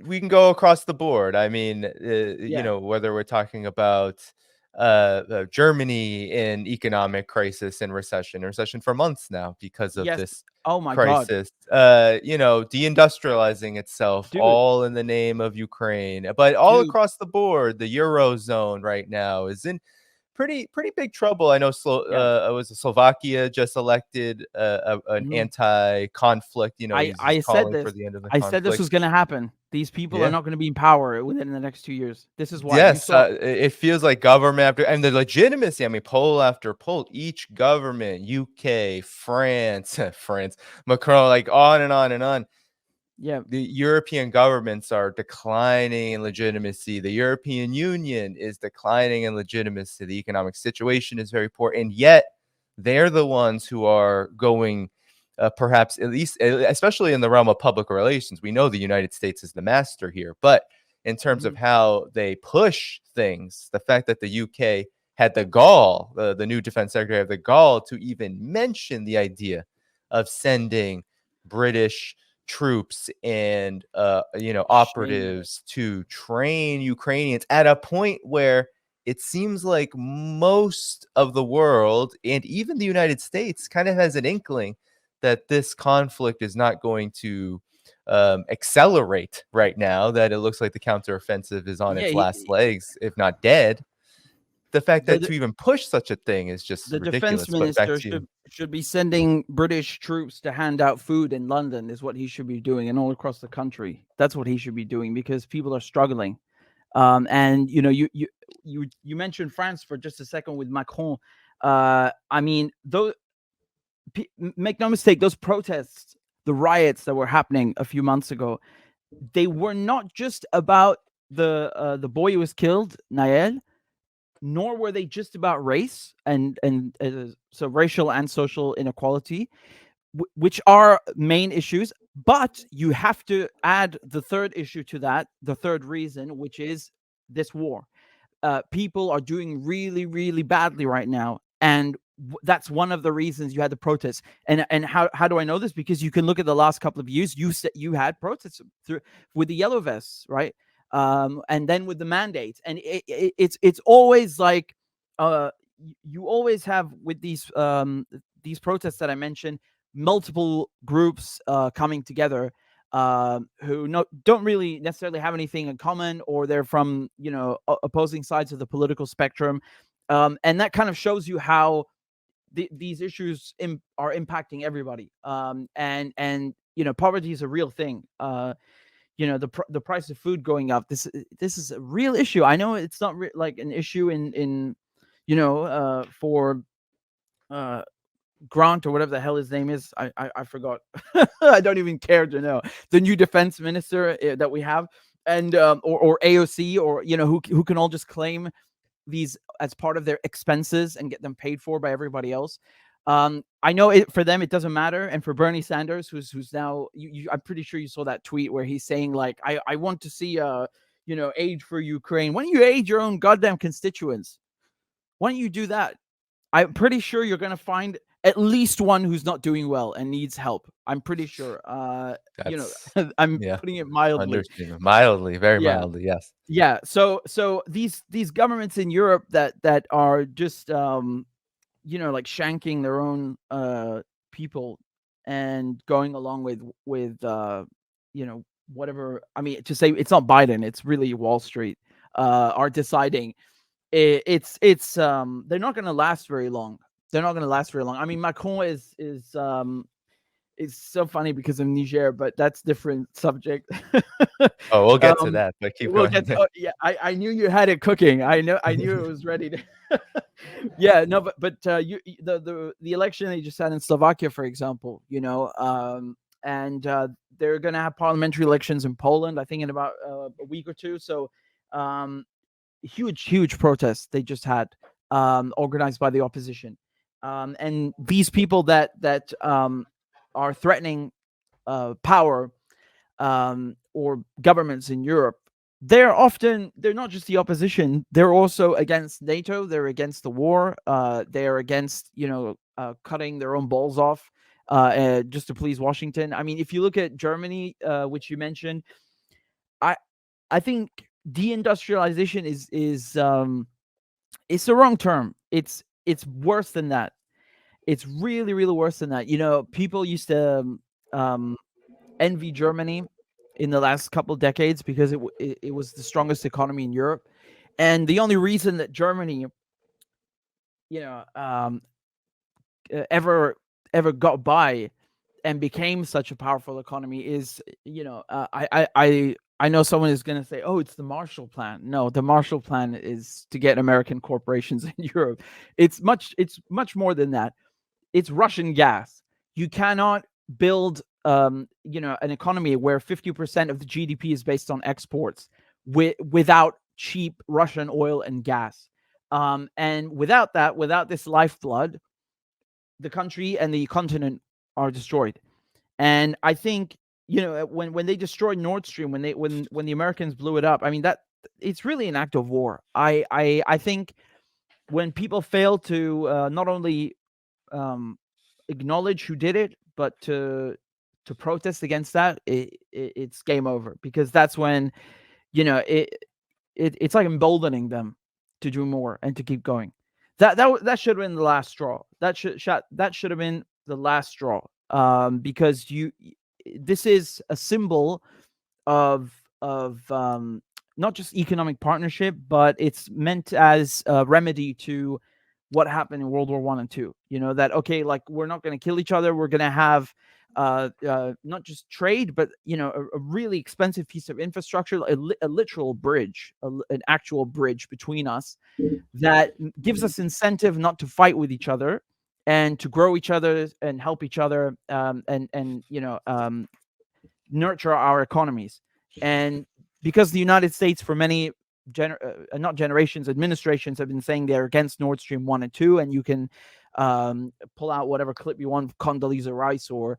we can go across the board. I mean, Yeah. whether we're talking about Germany in economic crisis and recession for months now because of Yes. this Oh my God, crisis, deindustrializing itself, dude, all in the name of Ukraine. But all dude. across the board, the Eurozone right now is in pretty big trouble. I know Yeah. was Slovakia just elected an Mhm. anti-conflict. I He's I said calling this. for the end of the I said this conflict. was going to happen. These people are Yeah. not going to be in power within the next 2 years. This is why you Yes, saw. it feels like government after and the legitimacy. I mean, poll after poll, each government, UK, France, France, Macron, like on and on and on. Yeah. The European governments are declining in legitimacy. The European Union is declining in legitimacy. The economic situation is very poor, and yet they're the ones who are going, perhaps at least, especially in the realm of public relations. We know the United States is the master here, but in terms of Mhm. how they push things, the fact that the UK had the gall, the new defense secretary had the gall to even mention the idea of sending British troops and Shame. operatives to train Ukrainians at a point where it seems like most of the world and even the United States kind of has an inkling that this conflict is not going to accelerate right now, that it looks like the counteroffensive is on Yeah. its last legs, if not dead. The fact that The to even push such a thing is just the defense ridiculous. But back minister to you. should be sending British troops to hand out food in London is what he should be doing, and all across the country. That's what he should be doing because people are struggling. And you mentioned France for just a second with Macron. I mean, though, make no mistake, those protests, the riots that were happening a few months ago, they were not just about the boy who was killed, Nael, nor were they just about race and so racial and social inequality, which are main issues. But you have to add the third issue to that, the third reason, which is this war. People are doing really, really badly right now, and that's one of the reasons you had the protests. And how do I know this? Because you can look at the last couple of years. You said you had protests through with the yellow vests, right? And then with the mandates, and it's always like you always have with these protests that I mentioned, multiple groups coming together, who don't really necessarily have anything in common, or they're from opposing sides of the political spectrum, and that kind of shows you how these issues are impacting everybody. And poverty is a real thing. The price of food going up. This is a real issue. I know it's not like an issue in for Grant or whatever the hell his name is. I forgot. I don't even care to know. The new defense minister that we have, and or AOC, or who can all just claim these as part of their expenses and get them paid for by everybody else. I know for them it doesn't matter, and for Bernie Sanders, who's now, I'm pretty sure you saw that tweet where he's saying like, I want to see aid for Ukraine. Why don't you aid your own goddamn constituents? Why don't you do that? I'm pretty sure you're going to find at least one who's not doing well and needs help. I'm pretty sure. That's I'm yeah, putting it mildly. understatement. Mildly, very Yeah. mildly, yes. Yeah. So these governments in Europe that are just like shanking their own people and going along with whatever. I mean, to say it's not Biden, it's really Wall Street, are deciding it's they're not going to last very long. They're not going to last very long. I mean, Macron is so funny because of Niger, but that's different subject. Oh, we'll get to um, that, but keep we'll going. get to, oh, yeah. I knew you had it cooking. I knew it was ready to. Yeah, no, but the election they just had in Slovakia, for example, and they're going to have parliamentary elections in Poland, I think, in about a week or two. So um, huge protests they just had, organized by the opposition, and these people that are threatening power, or governments in Europe, they're not just the opposition, they're also against NATO, they're against the war, they're against cutting their own balls off, just to please Washington. I mean, if you look at Germany, which you mentioned, I think deindustrialization is it's the wrong term. It's worse than that. It's really, really worse than that. You know, people used to envy Germany in the last couple of decades because it was the strongest economy in Europe, and the only reason that Germany, you know, ever got by and became such a powerful economy is, you know, I know someone is going to say, "Oh, it's the Marshall Plan." No, the Marshall Plan is to get American corporations in Europe. It's much more than that. It's Russian gas. You cannot build, you know, an economy where 50% of the GDP is based on exports without cheap Russian oil and gas. And without that, without this lifeblood, the country and the continent are destroyed. And I think, you know, when they destroyed Nord Stream, when the Americans blew it up, I mean, that it's really an act of war. I think when people fail to not only acknowledge who did it, but to protest against that, it's game over, because that's when, you know, it's like emboldening them to do more and to keep going. That should have been the last straw. That should have been the last straw. Because this is a symbol of not just economic partnership, but it's meant as a remedy to what happened in World War I and II. You know, that, okay, like, we're not going to kill each other. We're going to have not just trade, but, you know, a really expensive piece of infrastructure, a literal bridge, an actual bridge between us that gives us incentive not to fight with each other and to grow each other and help each other, and you know, nurture our economies. And because the United States, for many not generations, administrations, have been saying they're against Nord Stream 1 and 2, and you can pull out whatever clip you want, Condoleezza Rice or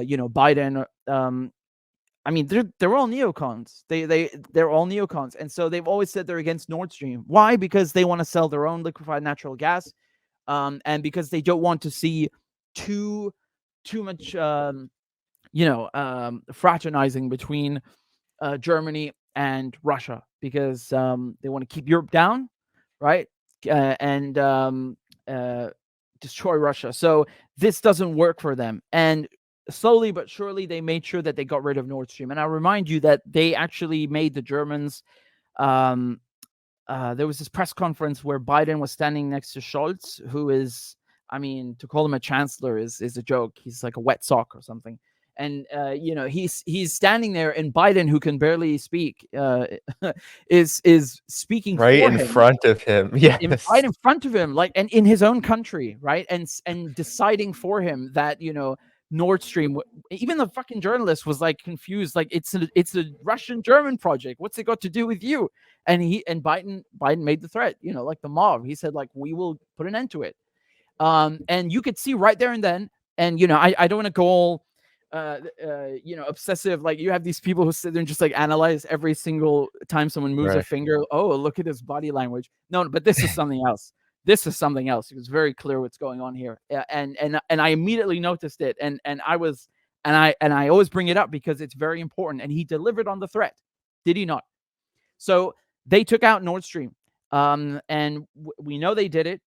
you know, Biden. I mean, they're all neocons. They're all neocons, and so they've always said they're against Nord Stream. Why? Because they want to sell their own liquefied natural gas, and because they don't want to see too much, you know, fraternizing between Germany and Russia, because they want to keep Europe down, right? And destroy Russia. So this doesn't work for them. And slowly but surely, they made sure that they got rid of Nord Stream. And I remind you that they actually made the Germans. There was this press conference where Biden was standing next to Scholz, who is, I mean, to call him a chancellor is a joke. He's like a wet sock or something. And you know, he's standing there, and Biden, who can barely speak, is speaking right for in him, front of him. Yes. right in front of him, like, and in his own country, right? And deciding for him that, you know, Nord Stream. Even the fucking journalist was like confused, like, it's a Russian-German project. What's it got to do with you? And Biden made the threat, you know, like the mob. He said, like, we will put an end to it. And you could see right there and then. And, you know, I don't want to go all you know, obsessive. Like, you have these people who sit there and just like analyze every single time someone moves a Right. finger. Oh, look at his body language. No, but this is something else. This is something else. It was very clear what's going on here. And I immediately noticed it. And I always bring it up because it's very important. And he delivered on the threat, did he not? So they took out Nord Stream, and we know they did it.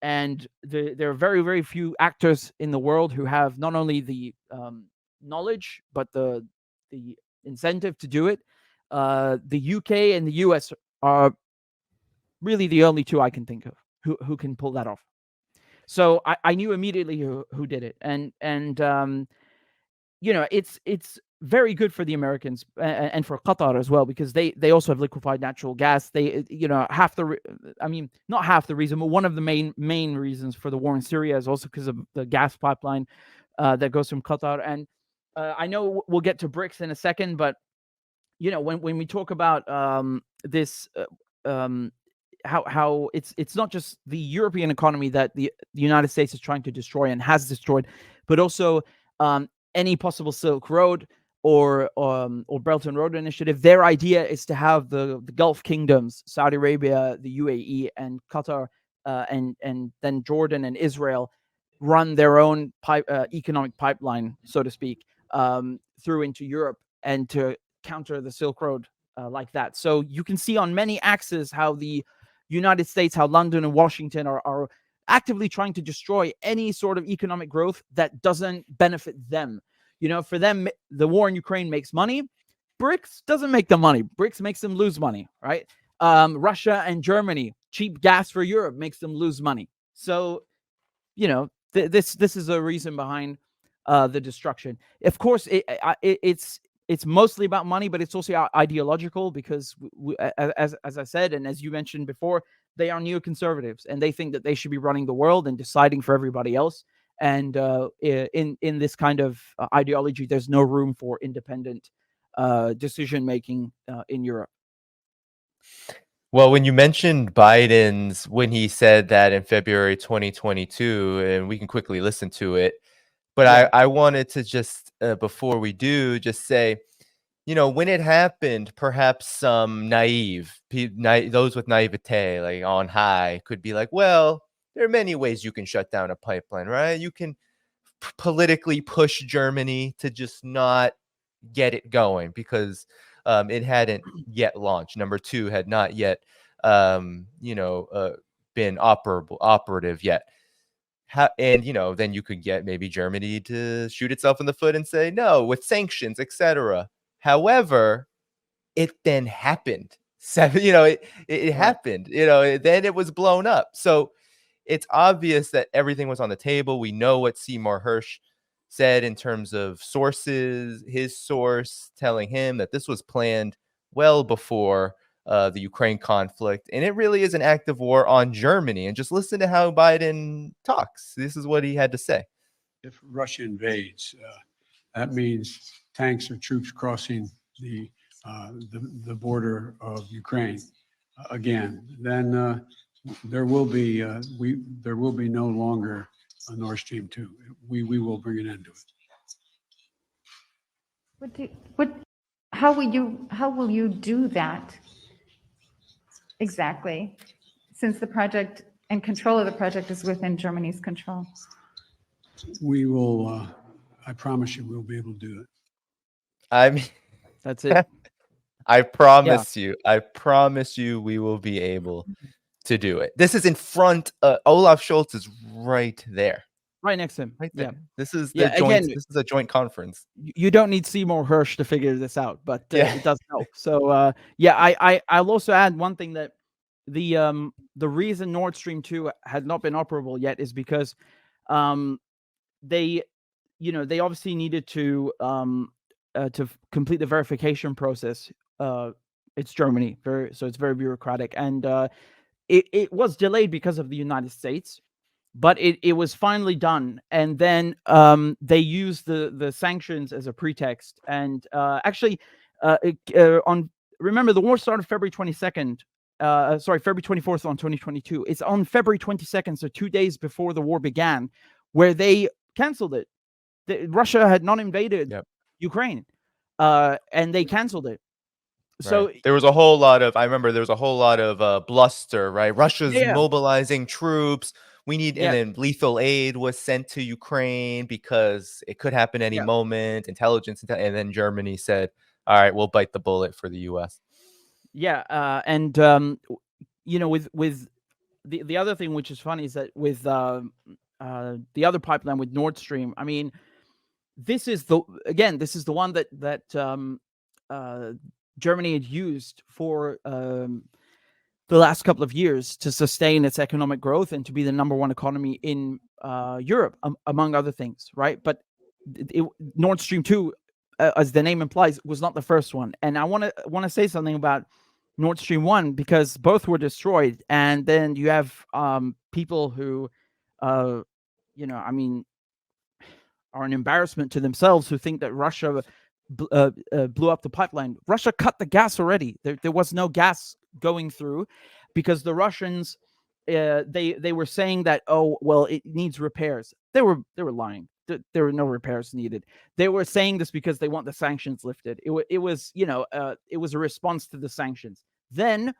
And there are very, very few actors in the world who have not only the knowledge, but the incentive to do it. The UK and the US are really the only two I can think of who can pull that off. So I knew immediately who did it. And you know, it's very good for the Americans and for Qatar as well, because they also have liquefied natural gas. They, you know, I mean, not half the reason, but one of the main reasons for the war in Syria is also because of the gas pipeline that goes from Qatar. And I know we'll get to BRICS in a second, but, you know, when we talk about this, how it's not just the European economy that the United States is trying to destroy and has destroyed, but also any possible Silk Road or Belt and Road Initiative. Their idea is to have the Gulf kingdoms, Saudi Arabia, the UAE, and Qatar, and then Jordan and Israel, run their own economic pipeline, so to speak, through into Europe, and to counter the Silk Road like that. So you can see on many axes how the United States, how London and Washington are actively trying to destroy any sort of economic growth that doesn't benefit them. For them, the war in Ukraine makes money. BRICS doesn't make them money. BRICS makes them lose money, right? Russia and Germany, cheap gas for Europe makes them lose money. So, this is a reason behind the destruction. Of course, it's mostly about money, but it's also ideological because, as I said, and as you mentioned before, they are neoconservatives and they think that they should be running the world and deciding for everybody else. And in this kind of ideology, there's no room for independent decision making in Europe. Well, when you mentioned Biden's, when he said that in February 2022, and we can quickly listen to it, but Yeah. I wanted to just, before we do, just say, when it happened, perhaps some those with naivete, like on high, could be like, well, there are many ways you can shut down a pipeline, right? You can politically push Germany to just not get it going because it hadn't yet launched. Number two had not yet, been operative yet. And then you could get maybe Germany to shoot itself in the foot and say no with sanctions, etc. However, it then happened. So it Right. happened. Then it was blown up. So it's obvious that everything was on the table. We know what Seymour Hersh said in terms of sources, his source telling him that this was planned well before the Ukraine conflict. And it really is an active war on Germany. And just listen to how Biden talks. This is what he had to say. If Russia invades, that means tanks or troops crossing the border of Ukraine again. Then there will be no longer a Nord Stream 2. We will bring an end to it. How will you do that exactly, since the project and control of the project is within Germany's control? We will. I promise you, we'll be able to do it. I mean, That's it. I promise you, we will be able to do it. This is in front. Olaf Scholz is right there. Right next to him. Right there. Yeah. This is Again, this is a joint conference. You don't need Seymour Hersh to figure this out, but it does help. So I'll also add one thing, that the reason Nord Stream 2 has not been operable yet is because they obviously needed to complete the verification process. It's Germany, so it's very bureaucratic, and it was delayed because of the United States. But it was finally done, and then they used the sanctions as a pretext. And remember, the war started February 22nd. February 24th on 2022. It's on February 22nd, so 2 days before the war began, where they canceled it. Russia had not invaded Ukraine, and they canceled it. So right. There was a whole lot of bluster, right? Russia's mobilizing troops. We need, and then lethal aid was sent to Ukraine because it could happen any moment. Intelligence, and then Germany said, "All right, we'll bite the bullet for the U.S." Yeah, and with the other thing which is funny is that with the other pipeline with Nord Stream, I mean, this is the one that Germany had used for the last couple of years to sustain its economic growth and to be the number one economy in Europe, among other things, right? But Nord Stream 2, as the name implies, was not the first one. And I want to say something about Nord Stream 1, because both were destroyed. And then you have people who, are an embarrassment to themselves, who think that Russia blew up the pipeline. Russia cut the gas already. There was no gas going through because the Russians, they were saying that, oh, well, it needs repairs. They were lying. There were no repairs needed. They were saying this because they want the sanctions lifted. It was a response to the sanctions. Then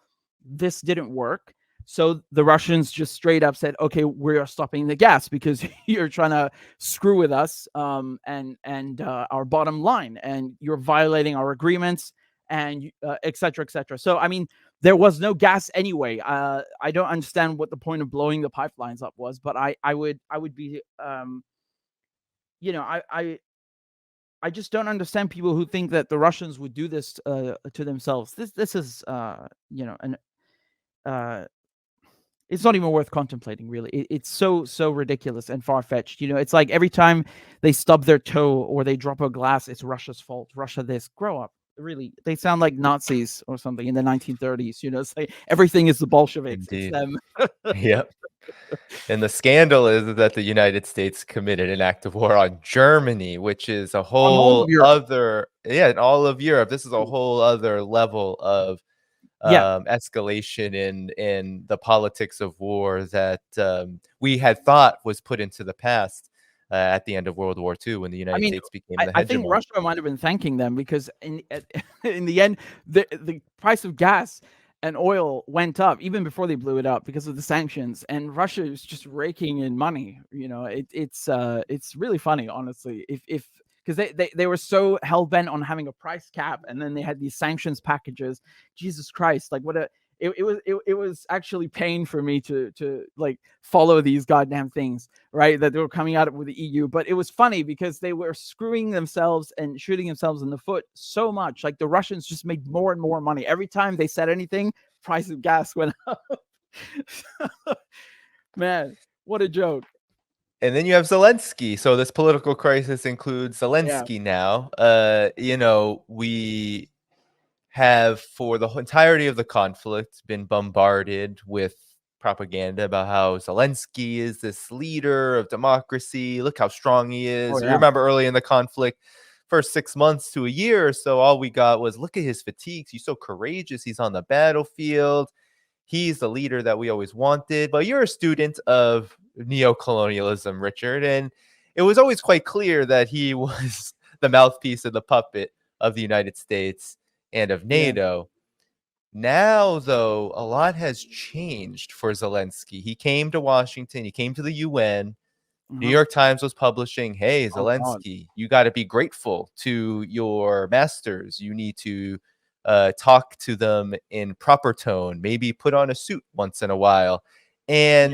this didn't work. So the Russians just straight up said, okay, we're stopping the gas because you're trying to screw with us, and our bottom line, and you're violating our agreements, and et cetera, et cetera. So, I mean, there was no gas anyway. I don't understand what the point of blowing the pipelines up was, but I would be, I just don't understand people who think that the Russians would do this to themselves. This is an it's not even worth contemplating, really. It's so ridiculous and far-fetched. It's like every time they stub their toe or they drop a glass, it's Russia's fault. Russia this. Grow up. Really, they sound like Nazis or something in the 1930s. It's like everything is the Bolsheviks. Indeed. It's them. Yep. And the scandal is that the United States committed an act of war on Germany, which is a all whole of Europe. other, in all of Europe. This is a whole other level of escalation in the politics of war that we had thought was put into the past at the end of World War II, when the United States became the hegemon. I think Russia might have been thanking them, because in the end, the price of gas and oil went up even before they blew it up because of the sanctions, and Russia is just raking in money. It's really funny, honestly. If because they were so hell-bent on having a price cap, and then they had these sanctions packages. Jesus Christ, like it was actually pain for me to like follow these goddamn things, right, that they were coming out with the EU. But it was funny because they were screwing themselves and shooting themselves in the foot so much. Like, the Russians just made more and more money every time they said anything. Price of gas went up. Man, what a joke. And then you have Zelensky. So this political crisis includes Zelensky now. We have, for the entirety of the conflict, been bombarded with propaganda about how Zelensky is this leader of democracy. Look how strong he is. Oh, yeah. You remember early in the conflict, first 6 months to a year or so, all we got was, look at his fatigues. He's so courageous. He's on the battlefield. He's the leader that we always wanted. But you're a student of neocolonialism, Richard, and it was always quite clear that he was the mouthpiece and the puppet of the United States and of NATO. Now, though, a lot has changed for Zelensky. He came to Washington. He came to the UN. New York Times was publishing, hey, Zelensky, you got to be grateful to your masters. You need to talk to them in proper tone, maybe put on a suit once in a while. And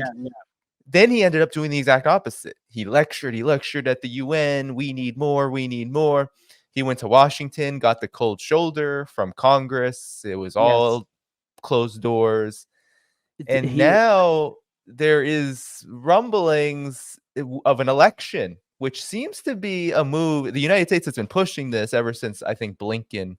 then he ended up doing the exact opposite. He lectured at the UN. We need more. We need more. He went to Washington, got the cold shoulder from Congress. It was all closed doors. And now there is rumblings of an election, which seems to be a move. The United States has been pushing this ever since, I think, Blinken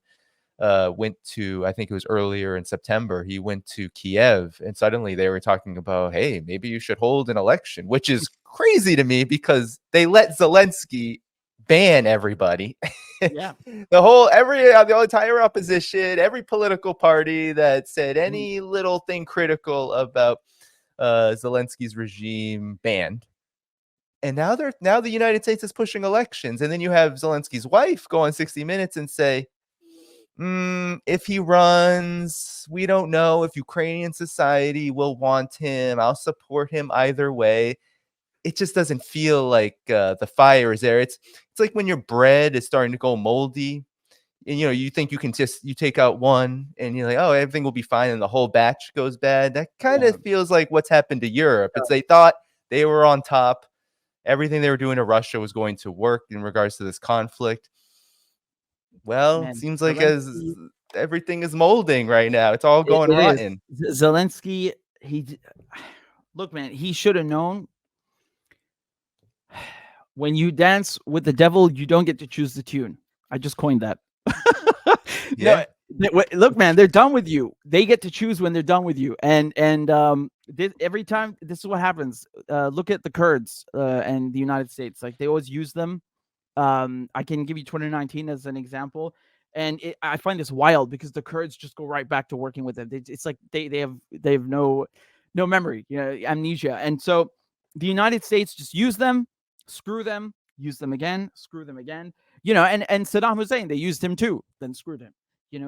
went to, I think it was earlier in September, he went to Kiev, and suddenly they were talking about, hey, maybe you should hold an election, which is crazy to me because they let Zelensky ban everybody. Yeah. The entire opposition, every political party that said any little thing critical about Zelensky's regime, banned. And now the United States is pushing elections. And then you have Zelensky's wife go on 60 Minutes and say, if he runs, we don't know if Ukrainian society will want him. I'll support him either way. It just doesn't feel like the fire is there. It's like when your bread is starting to go moldy, and you think you take out one and you're like, oh, everything will be fine, and the whole batch goes bad. That kind of feels like what's happened to Europe. It's they thought they were on top. Everything they were doing to Russia was going to work in regards to this conflict. Well, it seems like as everything is molding right now. It's all going rotten. Zelensky, look, man, he should have known. When you dance with the devil, you don't get to choose the tune. I just coined that. Yeah. No, look, man, they're done with you. They get to choose when they're done with you. And every time, this is what happens. Look at the Kurds and the United States. Like, they always use them. I can give you 2019 as an example. And I find this wild because the Kurds just go right back to working with them. It's like they have no memory, amnesia. And so the United States just use them, screw them, use them again, screw them again, and Saddam Hussein, they used him too, then screwed him.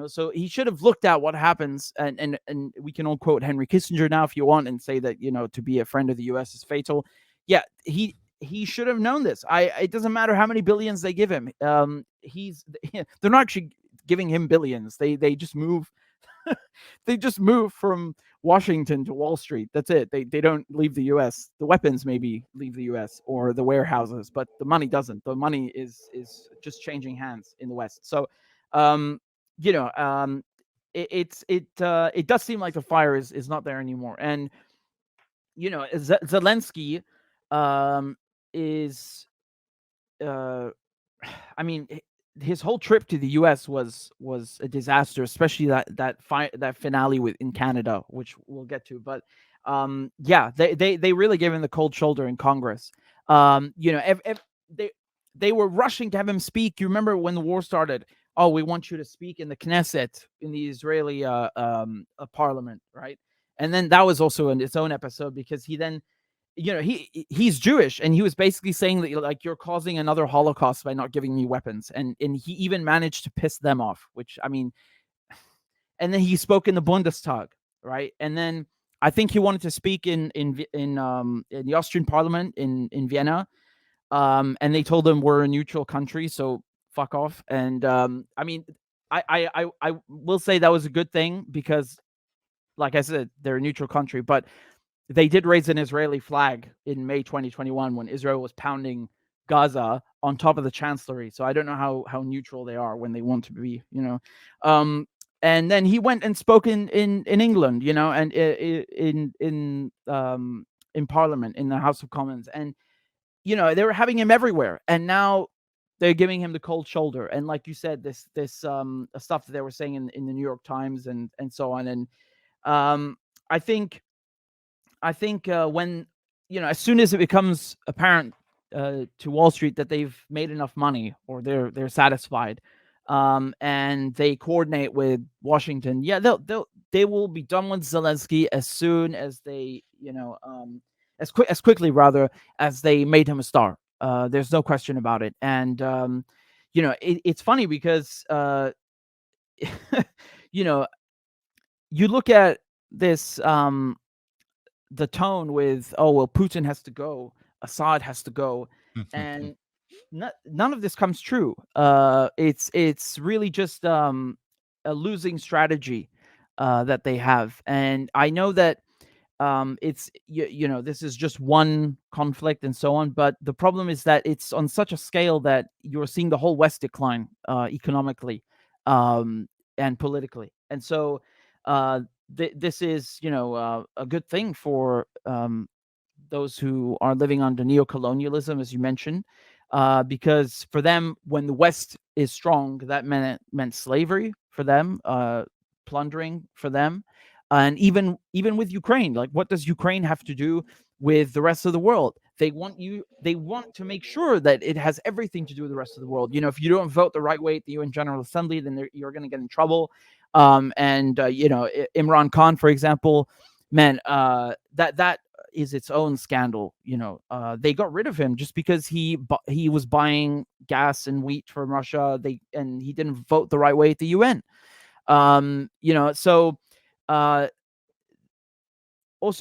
So he should have looked at what happens, and we can all quote Henry Kissinger now if you want and say that, to be a friend of the US is fatal. Yeah, he should have known this. It doesn't matter how many billions they give him. They're not actually giving him billions. They just move they just move from Washington to Wall Street. That's it. They don't leave the US. The weapons maybe leave the US or the warehouses, but the money doesn't. The money is just changing hands in the West. So it does seem like the fire is not there anymore. And Zelensky is I mean, his whole trip to the U.S. was a disaster, especially that finale in Canada, which we'll get to. But they really gave him the cold shoulder in Congress. They were rushing to have him speak. You remember when the war started? Oh, we want you to speak in the Knesset, in the Israeli parliament, right? And then that was also in its own episode, because he then, he's Jewish, and he was basically saying that, like, you're causing another Holocaust by not giving me weapons, and he even managed to piss them off, which, I mean, and then he spoke in the Bundestag, right? And then I think he wanted to speak in the Austrian parliament in Vienna, and they told him we're a neutral country, so fuck off. And I mean, I will say that was a good thing, because, like I said, they're a neutral country, but they did raise an Israeli flag in May 2021 when Israel was pounding Gaza on top of the chancellery. So I don't know how neutral they are when they want to be, And then he went and spoke in England, and in Parliament, in the House of Commons, and they were having him everywhere. And now they're giving him the cold shoulder. And like you said, this stuff that they were saying in the New York Times and so on. And I think when, as soon as it becomes apparent to Wall Street that they've made enough money, or they're satisfied, and they coordinate with Washington, they will be done with Zelensky as soon as they, as quickly rather as they made him a star. There's no question about it. And it's funny because you look at this. The tone with, oh, well, Putin has to go, Assad has to go, and none of this comes true. It's really just a losing strategy that they have. And I know that it's this is just one conflict and so on, but the problem is that it's on such a scale that you're seeing the whole West decline economically and politically. And so this is, a good thing for those who are living under neocolonialism, as you mentioned, because for them, when the West is strong, that meant slavery for them, plundering for them, and even with Ukraine, like, what does Ukraine have to do with the rest of the world? They want to make sure that it has everything to do with the rest of the world. If you don't vote the right way at the UN General Assembly, then you're going to get in trouble. Imran Khan, for example, man, that is its own scandal. They got rid of him just because he was buying gas and wheat from Russia. And he didn't vote the right way at the UN. Also,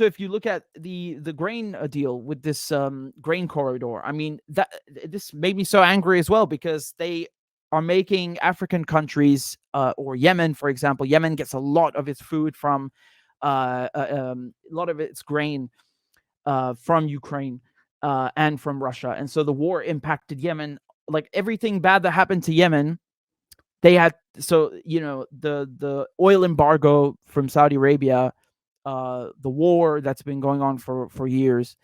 if you look at the grain deal with this grain corridor, I mean, this made me so angry as well, because they are making African countries, or Yemen, for example. Yemen gets a lot of its food from, a lot of its grain from Ukraine and from Russia. And so the war impacted Yemen. Like, everything bad that happened to Yemen, they had. So, the oil embargo from Saudi Arabia, the war that's been going on for years,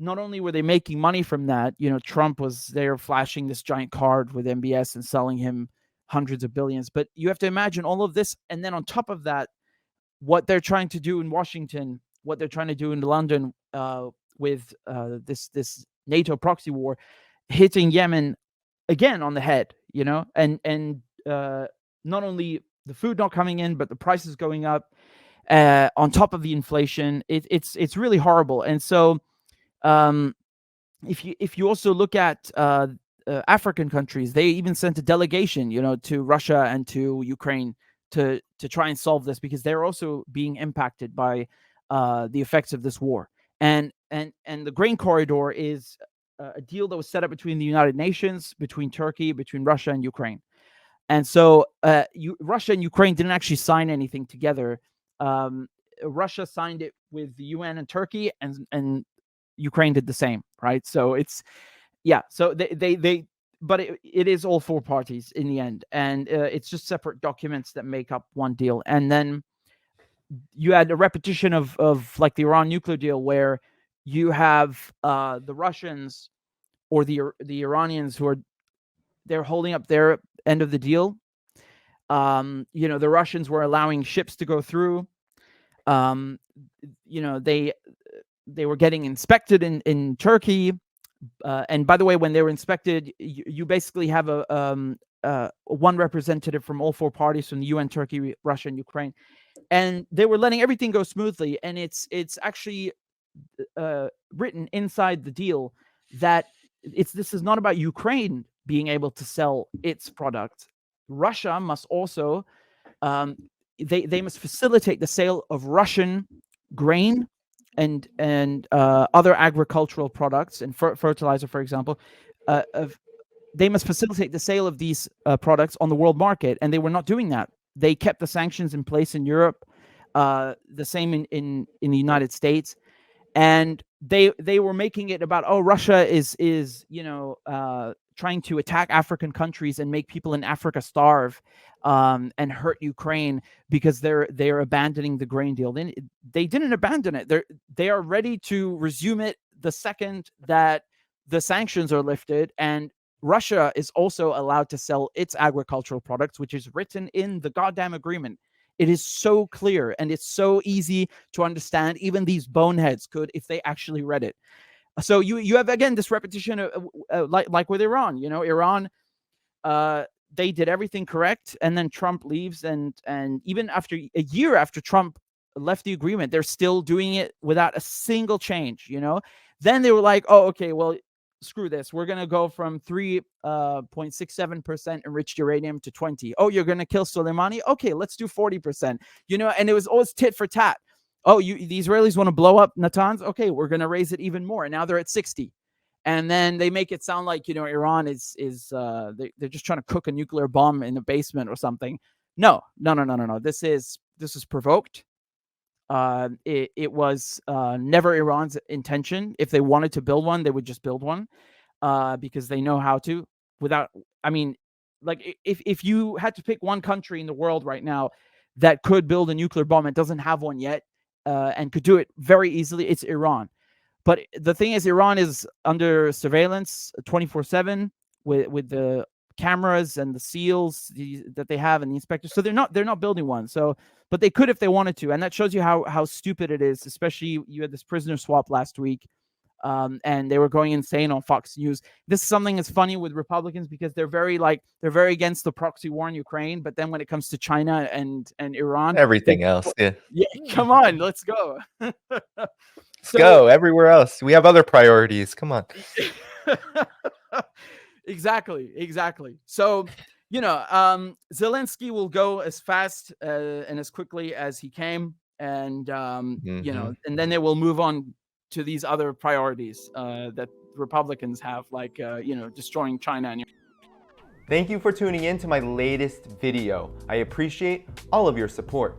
not only were they making money from that, Trump was there flashing this giant card with MBS and selling him hundreds of billions, but you have to imagine all of this, and then on top of that, what they're trying to do in Washington, what they're trying to do in London, with this NATO proxy war, hitting Yemen again on the head, and not only the food not coming in, but the prices going up, on top of the inflation. It's really horrible. And so if you also look at African countries. They even sent a delegation, to Russia and to Ukraine to try and solve this, because they're also being impacted by the effects of this war. And the grain corridor is a deal that was set up between the United Nations, between Turkey, between Russia and Ukraine. And so Russia and Ukraine didn't actually sign anything together. Russia signed it with the UN and Turkey, and Ukraine did the same, right? So so but it is all four parties in the end, and it's just separate documents that make up one deal. And then you had a repetition of like the Iran nuclear deal, where you have the Russians or the Iranians they're holding up their end of the deal. The Russians were allowing ships to go through. They were getting inspected in Turkey. And by the way, when they were inspected, you basically have one representative from all four parties, from the UN, Turkey, Russia, and Ukraine. And they were letting everything go smoothly. And it's actually written inside the deal that this is not about Ukraine being able to sell its product. Russia must also they must facilitate the sale of Russian grain and other agricultural products and fertilizer, for example. They must facilitate the sale of these products on the world market, and they were not doing that. They kept the sanctions in place in Europe, the same in the United States, and they were making it about, Russia is trying to attack African countries and make people in Africa starve, and hurt Ukraine because they're abandoning the grain deal. Then they didn't abandon it. They are ready to resume it the second that the sanctions are lifted, and Russia is also allowed to sell its agricultural products, which is written in the goddamn agreement. It is so clear and it's so easy to understand. Even these boneheads could, if they actually read it. So you have, again, this repetition of, like with Iran. Iran, they did everything correct, and then Trump leaves, and even after a year after Trump left the agreement, they're still doing it without a single change. Then they were like, okay, well, screw this. We're gonna go from 3.67% enriched uranium to 20. Oh, you're gonna kill Soleimani? Okay, let's do 40%. And it was always tit for tat. Oh, the Israelis want to blow up Natanz? Okay, we're going to raise it even more. And now they're at 60. And then they make it sound like, Iran is they're just trying to cook a nuclear bomb in the basement or something. No. This is provoked. It was never Iran's intention. If they wanted to build one, they would just build one, because they know how to. If you had to pick one country in the world right now that could build a nuclear bomb and doesn't have one yet, and could do it very easily, it's Iran. But the thing is, Iran is under surveillance 24/7 with the cameras and the seals that they have and the inspectors. So they're not building one. So, but they could if they wanted to, and that shows you how stupid it is. Especially, you had this prisoner swap last week, and they were going insane on Fox News. This is something that's funny with Republicans, because they're very against the proxy war in Ukraine, but then when it comes to China and Iran, Everything else, yeah. Come on, let's go. Let's go everywhere else. We have other priorities. Come on. Exactly. So, Zelensky will go as fast and as quickly as he came, and and then they will move on to these other priorities that Republicans have, like destroying China. And Thank you for tuning in to my latest video. I appreciate all of your support.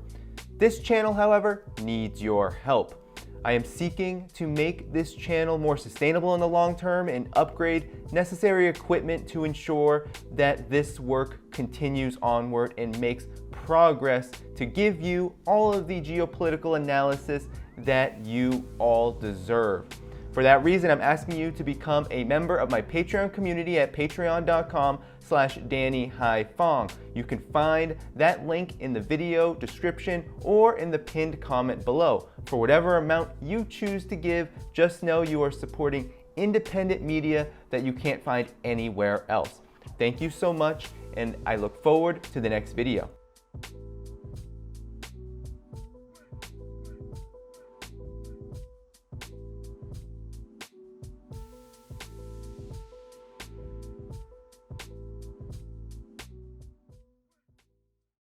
This channel, however, needs your help. I am seeking to make this channel more sustainable in the long term and upgrade necessary equipment to ensure that this work continues onward and makes progress to give you all of the geopolitical analysis that you all deserve. For that reason, I'm asking you to become a member of my Patreon community at patreon.com/DannyDhaiphong. You can find that link in the video description or in the pinned comment below. For whatever amount you choose to give, just know you are supporting independent media that you can't find anywhere else. Thank you so much, and I look forward to the next video.